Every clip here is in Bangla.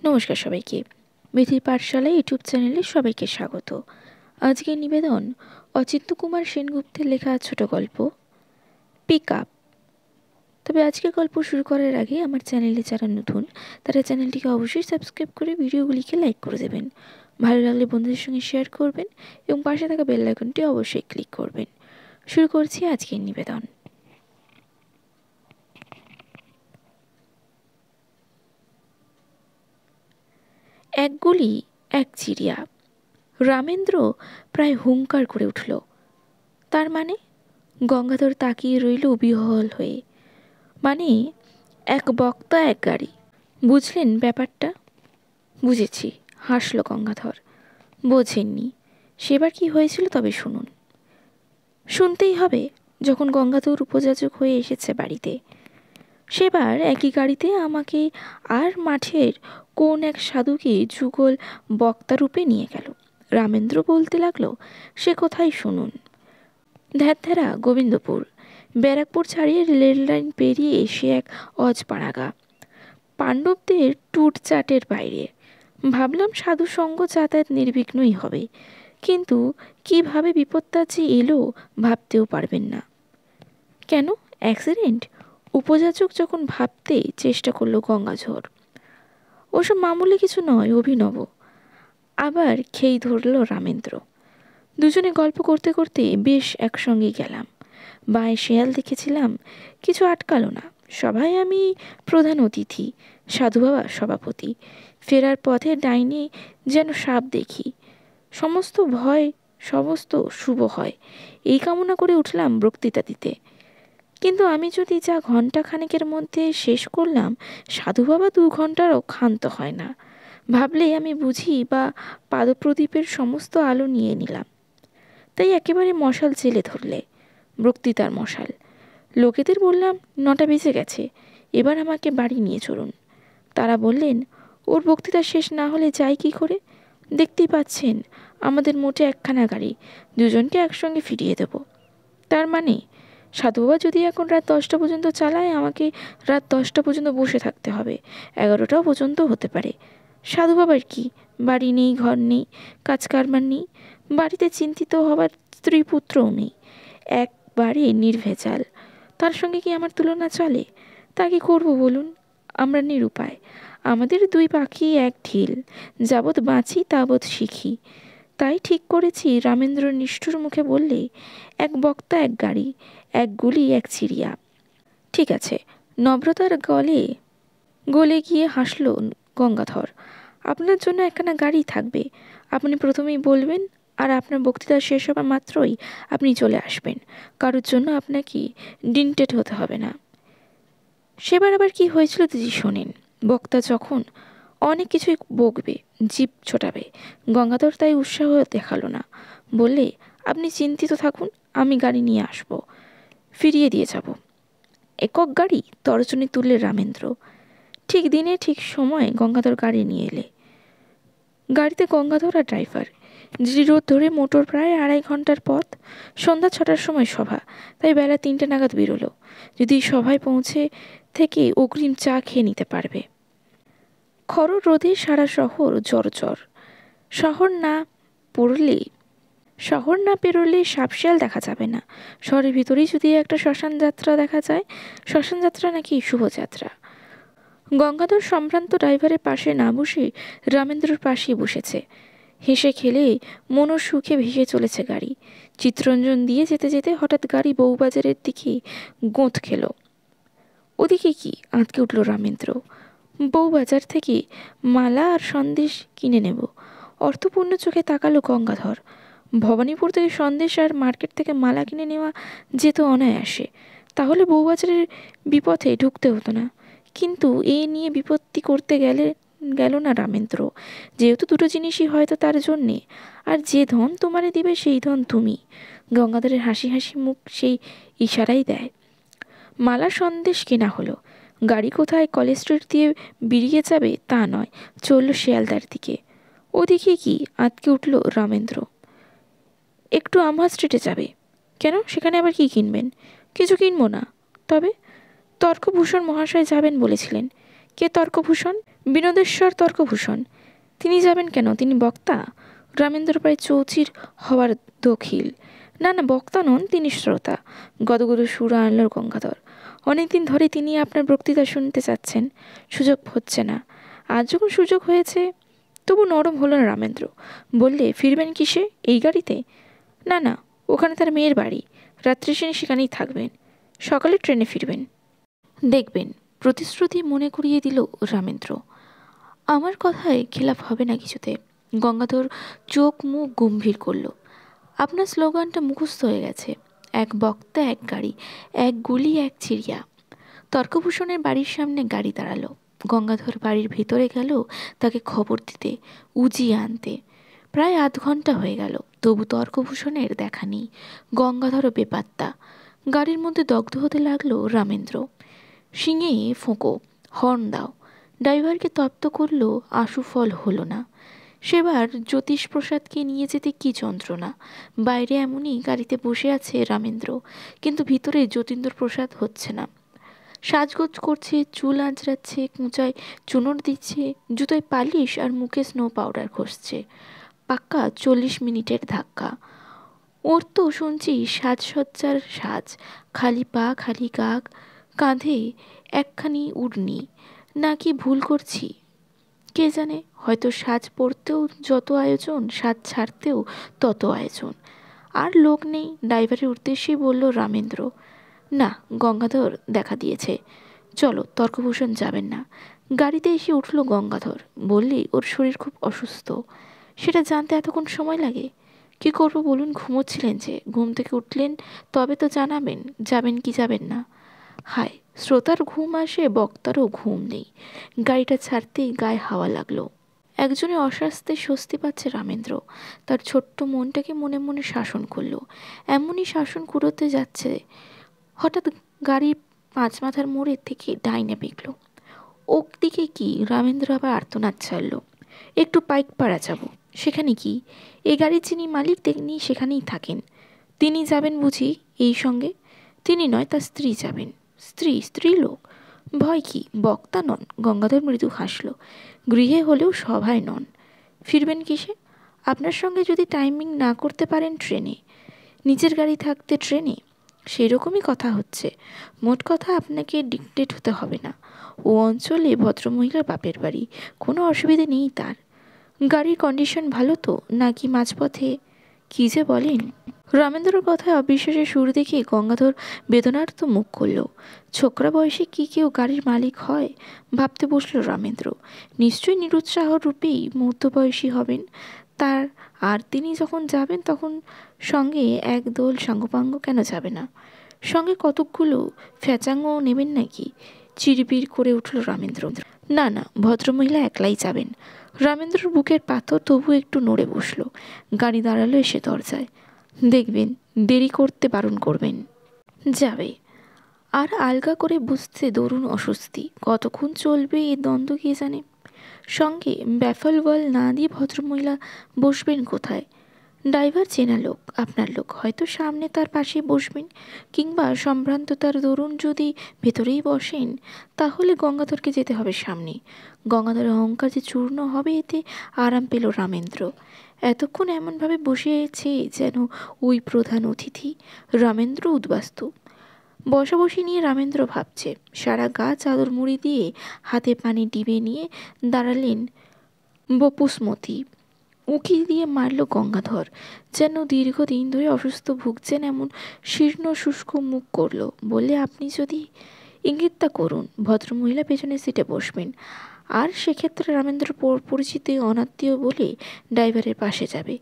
নমস্কার সবাইকে। মেথির পাঠশালা ইউটিউব চ্যানেলে সবাইকে স্বাগত। আজকের নিবেদন অচিন্ত কুমার সেনগুপ্তের লেখা ছোট গল্প পিক আপ। তবে আজকের গল্প শুরু করার আগে আমার চ্যানেলে যারা নতুন তারা চ্যানেলটিকে অবশ্যই সাবস্ক্রাইব করে ভিডিওগুলিকে লাইক করে দেবেন। ভালো লাগলে বন্ধুদের সঙ্গে শেয়ার করবেন এবং পাশে থাকা বেল আইকনটি অবশ্যই ক্লিক করবেন। শুরু করছি আজকের নিবেদন। এক গুলি এক চিড়িয়া। রামেন্দ্র প্রায় হুঙ্কার করে উঠল। তার মানে? গঙ্গাধর তাকিয়ে রইল বিহ্বল হয়ে। মানে এক বক্তা এক গাড়ি। বুঝলেন ব্যাপারটা? বুঝেছি, হাসল গঙ্গাধর। বোঝেননি? সেবার কি হয়েছিল তবে শুনুন। শুনতেই হবে, যখন গঙ্গাধর উপযাচক হয়ে এসেছে বাড়িতে। সেবার একই গাড়িতে আমাকে আর মাঠের কোন এক সাধুকে যুগল বক্তারূপে নিয়ে গেল। রামেন্দ্র বলতে লাগলো, সে কোথায় শুনুন। ধ্যাত্তেরা গোবিন্দপুর। ব্যারাকপুর ছাড়িয়ে রেল লাইন পেরিয়ে এসে এক অজপাড়াগা। পাণ্ডবদের টুটচাটের বাইরে। ভাবলাম সাধু সঙ্গ যাতায়াত নির্বিঘ্নই হবে, কিন্তু কিভাবে বিপদটা যে এলো ভাবতেও পারবেন না। কেন অ্যাক্সিডেন্ট? উপযাচক যখন ভাবতে চেষ্টা করলো গঙ্গাধর। ওসব মামুলি কিছু নয়, অভিনব। আবার খেই ধরল রামেন্দ্র। দুজনে গল্প করতে করতে বেশ একসঙ্গে গেলাম। বাঁয়ে শেয়াল দেখেছিলাম, কিছু আটকালো না। সভায় আমি প্রধান অতিথি, সাধু বাবা সভাপতি। ফেরার পথে ডাইনে যেন সাপ দেখি। সমস্ত শুভ হয় এই কামনা করে উঠলাম বক্তৃতা দিতে। কিন্তু আমি যদি যা ঘণ্টা খানেকের মধ্যে শেষ করলাম, সাধু বাবা 2 ঘণ্টারও ক্ষান্ত হয় না। ভাবলে আমি বুঝি বা পাদপ্রদীপের সমস্ত আলো নিয়ে নিলাম। তাই একেবারে মশাল জেলে ধরলে, বক্তৃতার মশাল। লোকেদের বললাম 9টা বেজে গেছে, এবার আমাকে বাড়ি নিয়ে চলুন। তারা বললেন, ওর বক্তৃতা শেষ না হলে যাই কি করে? দেখতেই পাচ্ছেন আমাদের মোটে 1খানা গাড়ি, দুজনকে একসঙ্গে ফিরিয়ে দেব। তার মানে সাধুবাবা যদি এখন রাত 10টা পর্যন্ত চালায়, আমাকে রাত 10টা পর্যন্ত বসে থাকতে হবে। 11টাও পর্যন্ত হতে পারে। সাধু বাবার কি বাড়ি নেই, ঘর নেই, কাজ কারবার নেই, বাড়িতে চিন্তিত হবার স্ত্রী পুত্রও নেই, একবারে নির্ভেজাল। তার সঙ্গে কি আমার তুলনা চলে? তা কি করবো বলুন? আমরা নিরুপায়। আমাদের 2 পাখি এক ঢিল, যাবৎ বাঁচি তাবৎ শিখি। তাই ঠিক করেছি, রামেন্দ্র নিষ্ঠুর মুখে বললে, এক বক্তা এক গাড়ি, এক গুলি এক চিড়িয়া। ঠিক আছে। নম্রতার গলে গিয়ে হাসল গঙ্গাধর। আপনার জন্য 1খানা গাড়ি থাকবে। আপনি প্রথমেই বলবেন, আর আপনার বক্তৃতা শেষ হবার মাত্রই আপনি চলে আসবেন। কারোর জন্য আপনাকে ডিনটেট হতে হবে না। সেবার আবার কি হয়েছিল দিদি শোনেন। বক্তা যখন অনেক কিছুই বকবে, জিভ ছোটাবে, গঙ্গাধর তাই উৎসাহ দেখালো না। বললে, আপনি চিন্তিত থাকুন, আমি গাড়ি নিয়ে আসব, ফিরিয়ে দিয়ে যাব। একক গাড়ি? তর্জনী তুললে রামেন্দ্র। ঠিক দিনে ঠিক সময়ে গঙ্গাধর গাড়ি নিয়ে এলে। গাড়িতে গঙ্গাধর আর ড্রাইভার। রোদ ধরে মোটর প্রায় 2.5 ঘন্টার পথ। সন্ধ্যা 6টার সময় সভা, তাই বেলা 3টে নাগাদ বেরোলো, যদি সভায় পৌঁছে থেকে অগ্রিম চা খেয়ে নিতে পারবে। খরর রোদে সারা শহর জর্জর। শহর না পেরোলে সাপশিয়াল দেখা যাবে না। শহরের ভিতরেই যদি একটা শ্মশান যাত্রা দেখা যায়। শ্মশান যাত্রা নাকি শুভযাত্রা। গঙ্গাধর সম্ভ্রান্ত ড্রাইভারের পাশে না বসে রামেন্দ্রর পাশেই বসেছে। হেসে খেলে মনসুখে ভেসে চলেছে গাড়ি। চিত্তরঞ্জন দিয়ে যেতে যেতে হঠাৎ গাড়ি বউবাজারের দিকে গোঁত খেল। ওদিকে কি? আঁতকে উঠল রামেন্দ্র। বউবাজার থেকে মালা আর সন্দেশ কিনে নেব। অর্থপূর্ণ চোখে তাকালো গঙ্গাধর। ভবানীপুর থেকে সন্দেশ আর মার্কেট থেকে মালা কিনে নেওয়া যেত অনায়াসে। তাহলে বউবাজারের বিপথে ঢুকতে হতো না। কিন্তু এ নিয়ে বিপত্তি করতে গেল না রামেন্দ্র। যেহেতু 2টো জিনিসই হয়তো তার জন্যে, আর যে ধন তোমারে দিবে সেই ধন তুমি। গঙ্গাধরের হাসি হাসি মুখ সেই ইশারাই দেয়। মালা সন্দেশ কেনা হলো। গাড়ি কোথায় কলেজ স্ট্রিট দিয়ে বেরিয়ে যাবে তা নয়, চলল শিয়ালদার দিকে। ওদিকে কি? আঁতকে উঠল রামেন্দ্র। একটু আমহা স্ট্রিটে যাবে। কেন? সেখানে আবার কি কিনবেন? কিছু কিনবো না। তবে তর্কভূষণ মহাশয় যাবেন বলেছিলেন। কে তর্কভূষণ? বিনোদেশ্বর তর্কভূষণ। তিনি যাবেন কেন? তিনি বক্তা? রামেন্দ্র প্রায় চৌচির হওয়ার দখিল। না না, বক্তা নন, তিনি শ্রোতা। গদগদ সুর আনল গঙ্গাধর। অনেকদিন ধরে তিনি আপনার বক্তৃতা শুনতে চাচ্ছেন, সুযোগ হচ্ছে না। আজ যখন সুযোগ হয়েছে। তবু নরম হলো না রামেন্দ্র। বললে, ফিরবেন কিসে? এই গাড়িতে? না না, ওখানে তার মেয়ের বাড়ি। রাত্রে সেখানেই থাকবেন, সকালে ট্রেনে ফিরবেন। দেখবেন, প্রতিশ্রুতি মনে করিয়ে দিল রামেন্দ্র। আমার কথায় খেলাপ হবে না কিছুতে। গঙ্গাধর চোখ মুখ গম্ভীর করল। আপনার স্লোগানটা মুখস্থ হয়ে গেছে, এক বক্তা এক গাড়ি, এক গুলি এক চিড়িয়া। তর্কভূষণের বাড়ির সামনে গাড়ি দাঁড়ালো। গঙ্গাধর বাড়ির ভেতরে গেল তাকে খবর দিতে, উজিয়ে আনতে। প্রায় আধ ঘন্টা হয়ে গেল, তবু তর্কভূষণের দেখা নেই। গঙ্গাধরও বেপাত্তা। গাড়ির মধ্যে দগ্ধ হতে লাগলো রামেন্দ্র। শিঙে ফোঁকো, হর্ন দাও। ড্রাইভারকে তপ্ত করলো, আশু ফল হলো না। সেবার জ্যোতিষপ্রসাদকে নিয়ে যেতে কি যন্ত্রণা। বাইরে এমনই গাড়িতে বসে আছে রামেন্দ্র, কিন্তু ভিতরে যতীন্দ্রপ্রসাদ হচ্ছে না। সাজগোজ করছে, চুল আঁচড়াচ্ছে, কুঁচায় চুনোর দিচ্ছে, জুতোয় পালিশ আর মুখে স্নো পাউডার ঘষছে। পাক্কা 40 মিনিটের ধাক্কা। ওর তো শুনছি সাজসজ্জার সাজ, খালি পা খালি গাগ, কাঁধে একখানি উড়নি। নাকি ভুল করছি? কে জানে, হয়তো সাজ পরতেও যত আয়োজন, সাজ ছাড়তেও তত আয়োজন। আর লোক নেই। ড্রাইভারের উদ্দেশ্যেই বলল রামেন্দ্র। না, গঙ্গাধর দেখা দিয়েছে, চলো। তর্কভূষণ যাবেন না। গাড়িতে এসে উঠল গঙ্গাধর। বললি ওর শরীর খুব অসুস্থ। সেটা জানতে এতক্ষণ সময় লাগে? কি করবো বলুন? ঘুমোচ্ছিলেন যে, ঘুম থেকে উঠলেন তবে তো জানাবেন যাবেন কি যাবেন না। হায়, শ্রোতার ঘুম আসে, বক্তারও ঘুম নেই। গাড়িটা ছাড়তেই গায়ে হাওয়া লাগলো। একজনে অস্বাস্থ্যে স্বস্তি পাচ্ছে রামেন্দ্র। তার ছোট্ট মনটাকে মনে মনে শাসন করলো। এমনই শাসন কুড়োতে যাচ্ছে, হঠাৎ গাড়ির 5 মাথার মোড়ের থেকে ডাইনে বিকল। ওক দিকে কি? রামেন্দ্র আবার আর্তনাদ ছাড়ল। একটু পাইকপাড়া যাব। সেখানে কি? এই গাড়ির যিনি মালিক তিনি সেখানেই থাকেন। তিনি যাবেন বুঝি এই সঙ্গে? তিনি নয়, তার স্ত্রী যাবেন। স্ত্রীলোক? ভয় কি? বক্তা নন। গঙ্গাধর মৃদু হাসল। গৃহে হলেও সভায় নন। ফিরবেন কিসে? আপনার সঙ্গে যদি টাইমিং না করতে পারেন ট্রেনে। নিজের গাড়ি থাকতে ট্রেনে? সেরকমই কথা হচ্ছে। মোট কথা, আপনাকে ডিকটেট হতে হবে না। ও অঞ্চলে ভদ্রমহিলার বাপের বাড়ি, কোনো অসুবিধে নেই তার। গাড়ির কন্ডিশন ভালো তো, নাকি মাঝপথে? কি যে বলেন! রামেন্দ্রর কথায় অবিশ্বাসের সুর দেখে গঙ্গাধর বেদনার্ত মুখ করল। ছোকরা বয়সে কি কেউ গাড়ির মালিক হয়? ভাবতে বসল রামেন্দ্র। নিশ্চয়ই নিরুৎসাহ রূপেই মধ্যবয়সী হবেন তার। আর তিনি যখন যাবেন তখন সঙ্গে একদল সাঙ্গপাঙ্গ কেন যাবে না? সঙ্গে কতকগুলো ফ্যাচাঙ্গও নেবেন নাকি? চিড়বিড় করে উঠল রামেন্দ্র। না না, ভদ্রমহিলা একলাই যাবেন। রামেন্দ্রর বুকের পাথর তবু একটু নড়ে বসল। গাড়ি দাঁড়ালো এসে দরজায়। দেখবেন, দেরি করতে বারণ করবেন। যাবে। আর আলগা করে বুঝতে দরুন অস্বস্তি। কতক্ষণ চলবে এ দ্বন্দ্ব কে জানে। সঙ্গে ব্যাফল ওয়াল না দিয়ে ভদ্রমহিলা বসবেন কোথায়? ড্রাইভার চেনা লোক, আপনার লোক, হয়তো সামনে তার পাশে বসবেন। কিংবা সম্ভ্রান্ততার দরুন যদি ভেতরেই বসেন, তাহলে গঙ্গাধরকে যেতে হবে সামনে। গঙ্গাধরের অহংকার যে চূর্ণ হবে, এতে আরাম পেল রামেন্দ্র। এতক্ষণ এমনভাবে বসেছে যেন ওই প্রধান অতিথি। রামেন্দ্র উদ্বাস্তু। বসাবসি নিয়ে রামেন্দ্র ভাবছে। সারা গা চাদর মুড়ি দিয়ে হাতে পানি ডিবে নিয়ে দাঁড়ালেন বপুসমতি। উঁকি দিয়ে মারল গঙ্গাধর। যেন দীর্ঘদিন ধরে অসুস্থ ভুগছেন এমন শীর্ণ শুষ্ক মুখ করল। বললে, আপনি যদি ইঙ্গিতটা করুন। ভদ্রমহিলা পেছনের সিটে বসবেন। আর সেক্ষেত্রে রামেন্দ্র পরিচিত অনাত্মীয় বলে ড্রাইভারের পাশে যাবে।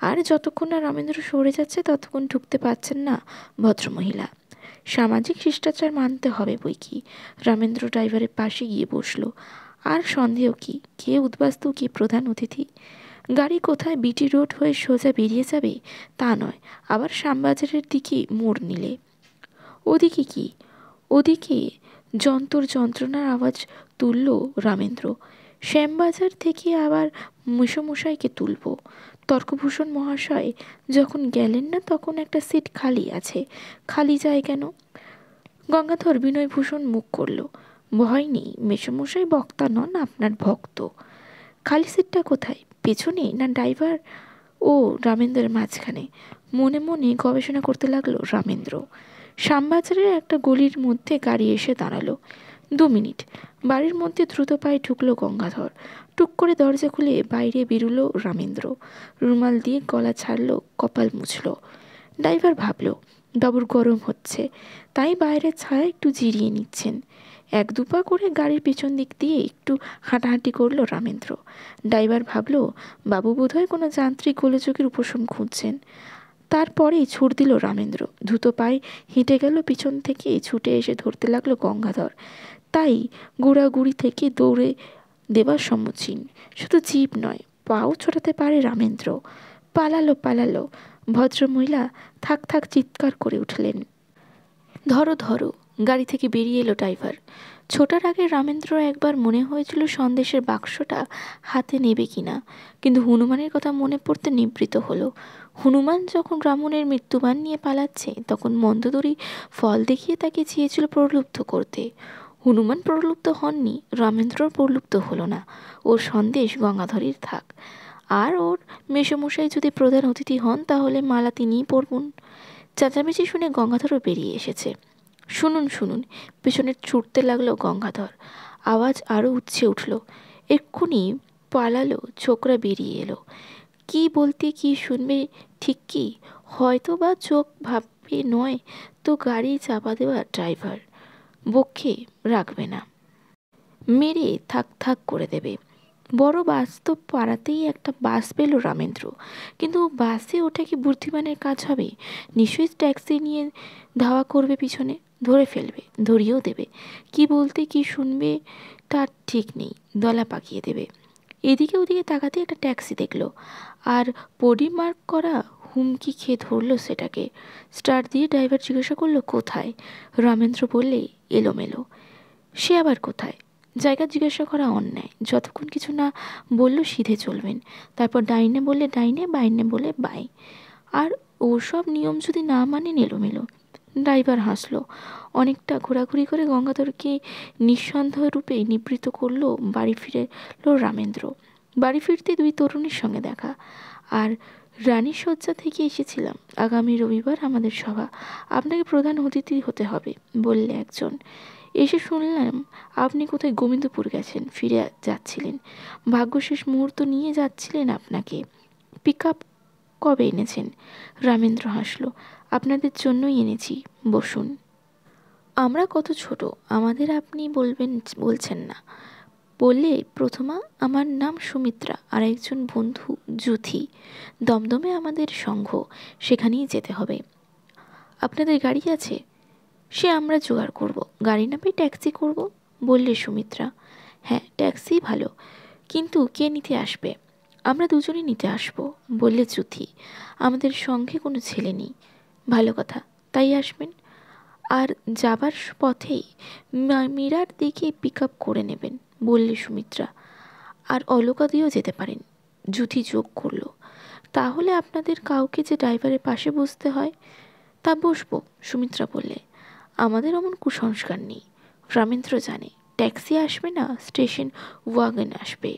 আর যতক্ষণ না রামেন্দ্র সরে যাচ্ছে ততক্ষণ ঢুকতে পারছেন না ভদ্রমহিলা। সামাজিক শিষ্টাচার মানতে হবে বই কি। রামেন্দ্র ড্রাইভারের পাশে গিয়ে বসল। আর সন্দেহ কি, কে উদ্বাস্তু কে প্রধান অতিথি? গাড়ি কোথায় বিটি রোড হয়ে সোজা বেরিয়ে যাবে তা নয়, আবার শ্যামবাজারের দিকে মোড় নিলে। ওদিকে কি? ওদিকে যন্ত্রণার আওয়াজ তুলল রামেন্দ্র। শ্যামবাজার থেকে আবার মেসোমশাইকে তুলব। তর্কভূষণ মহাশয় যখন গেলেন না তখন একটা সিট খালি আছে। খালি যায় কেন? গঙ্গাধর বিনয়ভূষণ মুখ করল। ভয় নেই, মেসোমশাই বক্তা নন, আপনার ভক্ত। খালি সিটটা কোথায়, পেছনে না ড্রাইভার ও রামেন্দ্রের মাঝখানে? মনে মনে গবেষণা করতে লাগলো রামেন্দ্র। শ্যামবাজারের একটা গলির মধ্যে গাড়ি এসে দাঁড়ালো। 2 মিনিট। বাড়ির মধ্যে দ্রুত পায়ে ঢুকলো গঙ্গাধর। টুক করে দরজা খুলে বাইরে বেরুলো রামেন্দ্র। রুমাল দিয়ে গলা ছাড়লো, কপাল মুছল। ড্রাইভার ভাবল বাবুর গরম হচ্ছে, তাই বাইরের ছায়া একটু জিরিয়ে নিচ্ছেন। 1-2 পা করে গাড়ির পেছন দিক দিয়ে একটু হাঁটাহাঁটি করলো রামেন্দ্র। ড্রাইভার ভাবল বাবু বোধহয় কোনো যান্ত্রিক গোলযোগের উপশম খুঁজছেন। তারপরেই ছুট দিল রামেন্দ্র। দ্রুত পায়ে হেঁটে গেল পিছন থেকে, ছুটে এসে ধরতে লাগলো গঙ্গাধর। তাই গুড়াগুড়ি থেকে দৌড়ে দেবার সম্মুখীন। শুধু জিভ নয়, পাও ছোটাতে পারে রামেন্দ্র। পালালো পালালো। ভদ্রমহিলা থাক থাক চিৎকার করে উঠলেন। ধরো ধরো। গাড়ি থেকে বেরিয়ে এলো ড্রাইভার। ছোটার আগে রামেন্দ্র একবার মনে হয়েছিল সন্দেশের বাক্সটা হাতে নেবে কিনা, কিন্তু হনুমানের কথা মনে পড়তে নিবৃত হলো। হনুমান যখন রাবণের মৃত্যুবান নিয়ে পালাচ্ছে, তখন মন্দোদরী ফল দেখিয়ে তাকে চেয়েছিল প্রলুব্ধ করতে। হনুমান প্রলুব্ধ হননি, রামেন্দ্রর প্রলুব্ধ হলো না। ওর সন্দেশ গঙ্গাধরীর থাক, আর ওর মেসোমশাই যদি প্রধান অতিথি হন তাহলে মালা তিনিই পরবেন। চেঁচামেচি শুনে গঙ্গাধরও বেরিয়ে এসেছে। শুনুন শুনুন, পেছনে ছুটতে লাগলো গঙ্গাধর। আওয়াজ আরও উচ্চে উঠল। এক্ষুনি পালালো, ছোকরা বেরিয়ে এলো। কি বলতে কি শুনবে ঠিক কি, হয়তো বা চোখ ভাববে নয় তো গাড়ি চাপা দেওয়া ড্রাইভার, বক্ষে রাখবে না, মেরে থাক থাক করে দেবে। বড় বাস্তব পাড়াতেই একটা বাস পেল রামেন্দ্র। কিন্তু বাসে ওঠা কি বুদ্ধিমানের কাজ হবে? নিশ্চয়ই ট্যাক্সি নিয়ে ধাওয়া করবে পিছনে, ধরে ফেলবে, ধরিয়েও দেবে। কি বলতে কি শুনবে তার ঠিক নেই, দলা পাকিয়ে দেবে। এদিকে ওদিকে তাকাতে একটা ট্যাক্সি দেখলো, আর পরিমার্ক করা হুমকি খেয়ে ধরলো সেটাকে। স্টার্ট দিয়ে ড্রাইভার জিজ্ঞাসা করলো কোথায়। রামেন্দ্র বললে এলোমেলো। সে আবার কোথায়? জায়গা জিজ্ঞাসা করা অন্যায়। যতক্ষণ কিছু না বললো সিধে চলবেন। তারপর ডাইনে বললে ডাইনে, বাইনে বলে বাই। আর ওসব নিয়ম যদি না মানেন এলোমেলো। ড্রাইভার হাসলো। অনেকটা ঘোরাঘুরি করে গঙ্গাধরকে নিঃসন্দেহ রূপে নিবৃত করলো। বাড়ি ফিরেলো রামেন্দ্র। বাড়ি ফিরতে 2 তরুণীর সঙ্গে দেখা। আর রানীর শয্যা থেকে এসেছিলাম, আগামী রবিবার আমাদের সভা, আপনাকে প্রধান অতিথি হতে হবে বললে একজন। এসে শুনলাম আপনি কোথায় গোবিন্দপুর গেছেন, ফিরে যাচ্ছিলেন, ভাগ্যশেষ মুহূর্ত নিয়ে যাচ্ছিলেন আপনাকে। পিক আপ কবে এনেছেন? রামেন্দ্র হাসলো। আপনাদের জন্যই এনেছি, বসুন। আমরা কত ছোট, আমাদের আপনি বলছেন না বললে প্রথমা। আমার নাম সুমিত্রা, আর একজন বন্ধু যুথি। দমদমে আমাদের সংঘ, সেখানেই যেতে হবে। আপনাদের গাড়ি আছে? সে আমরা জোগাড় করব, গাড়ি না পেয়ে ট্যাক্সি করব বললে সুমিত্রা। হ্যাঁ, ট্যাক্সিই ভালো, কিন্তু কে নিতে আসবে? আমরা দুজনেই নিতে আসবো বললে যুথি। আমাদের সঙ্গে কোনো ছেলে নেই। ভালো কথা, তাই আসবেন। আর যাবার পথেই মীরার দিকে পিক আপ করে নেবেন বললে সুমিত্রা। আর অলকা দিয়েও যেতে পারেন, যুথি যোগ করলো। তাহলে আপনাদের কাউকে যে ড্রাইভারের পাশে বসতে হয়। তা বসবো, সুমিত্রা বললে। আমাদের অমন কুসংস্কার নেই। রামেন্দ্র জানে ট্যাক্সি আসবে না, স্টেশন ওয়াগন আসবে।